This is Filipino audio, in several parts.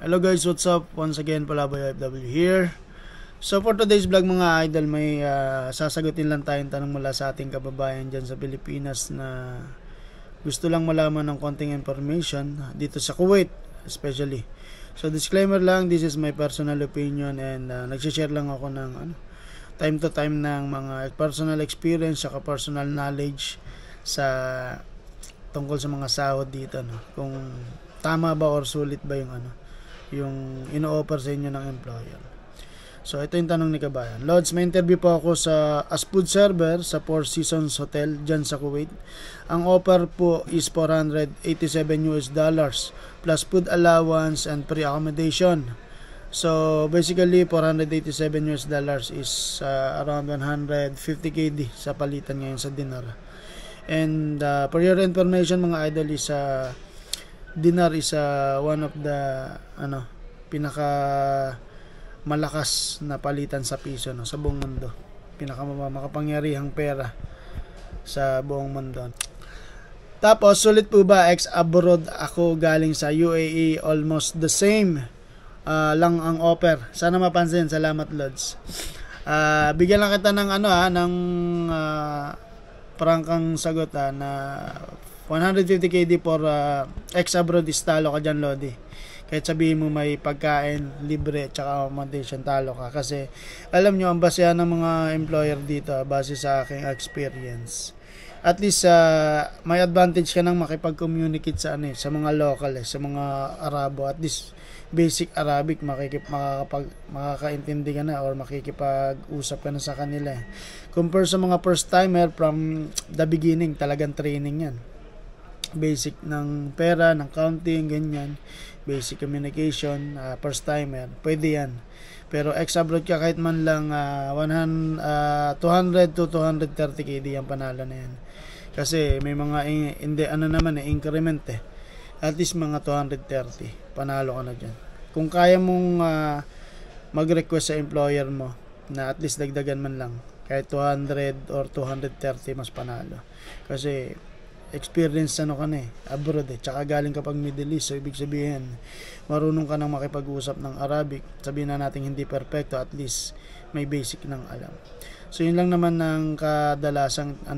Hello guys, what's up? Once again, Palaboy OFW here. So for today's vlog mga idol, may sasagutin lang tayong tanong mula sa ating kababayan dyan sa Pilipinas na gusto lang malaman ng konting information dito sa Kuwait especially. So disclaimer lang, this is my personal opinion and nagsishare lang ako ng time to time ng mga personal experience saka personal knowledge sa tungkol sa mga sahod dito, no? Kung tama ba or sulit ba yung ino-offer sa inyo ng employer. So ito yung tanong ni kabayan. Lods, may interview po ako as food server sa Four Seasons Hotel dyan sa Kuwait. Ang offer po is $487 plus food allowance and free accommodation. So basically $487 is around 150 KD sa palitan ngayon sa dinar. And for your information mga idol, is dinar is one of the pinaka malakas na palitan sa piso, no, sa buong mundo. Pinaka makapangyarihang pera sa buong mundo. Tapos sulit po ba ex-abroad? Ako galing sa UAE, almost the same lang ang offer. Sana mapansin. Salamat Lods. Bigyan lang kita ng prangkang sagot na 150 KD for ex-abroad is talo ka dyan, Lodi. Kahit sabihin mo may pagkain, libre, tsaka accommodation, talo ka. Kasi alam nyo, ang basehan ng mga employer dito, base sa aking experience. At least may advantage ka nang makipag-communicate sa sa mga local, sa mga Arabo. At least basic Arabic, makakaintindi ka na or makikipag-usap ka na sa kanila. Compare sa mga first timer, from the beginning, talagang training yan. Basic ng pera, ng counting, ganyan, basic communication, first timer, pwede yan. Pero ex-abroad ka, kahit man lang 200 to 230 KD yung panalo na yan. Kasi may mga increment at least mga 230, panalo ka na dyan. Kung kaya mong mag-request sa employer mo na at least dagdagan man lang, kahit 200 or 230, mas panalo. Kasi experience abroad tsaka galing ka pag Middle East, so ibig sabihin marunong ka nang makipag-usap ng Arabic. Sabihin na natin hindi perfecto, at least may basic ng alam. So yun lang naman ng kadalasang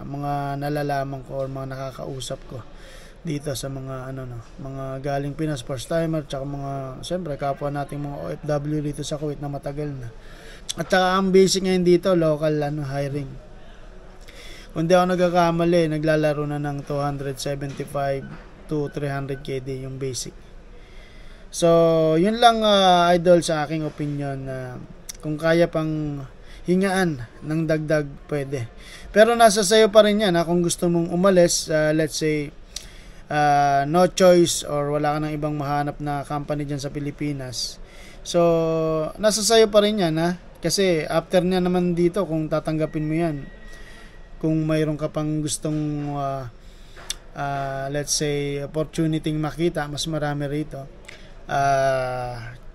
mga nalalaman ko or mga nakakausap ko dito sa mga mga galing Pinas, first timer, tsaka mga siyempre kapwa nating mga OFW dito sa Kuwait na matagal na. At saka ang basic ngayon dito, local hiring. Kung di ako nagkakamali, naglalaro na ng 275 to 300 KD yung basic. So, yun lang idol sa aking opinion. Kung kaya pang hingaan ng dagdag, pwede. Pero nasa sayo pa rin yan. Kung gusto mong umalis, let's say, no choice or wala ka ng ibang mahanap na company dyan sa Pilipinas. So, nasa sayo pa rin yan. Kasi after niya naman dito, kung tatanggapin mo yan, kung mayroon ka pang gustong let's say opportunity makita, mas marami rito,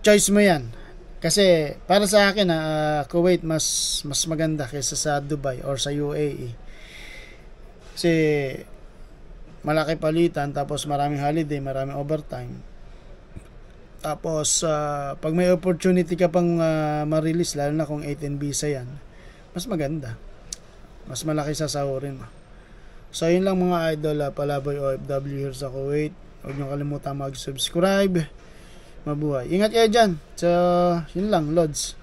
choice mo yan. Kasi para sa akin Kuwait mas maganda kaysa sa Dubai or sa UAE. Kasi malaki palitan, tapos maraming holiday, maraming overtime. Tapos pag may opportunity ka pang ma-release, lalo na kung 18 visa yan, mas maganda, mas malaki sa sahurin mo. So yun lang mga idol, Palaboy OFW here sa Kuwait. Huwag nyo kalimutan mag-subscribe. Mabuhay, ingat kayo dyan. So yun lang Lods.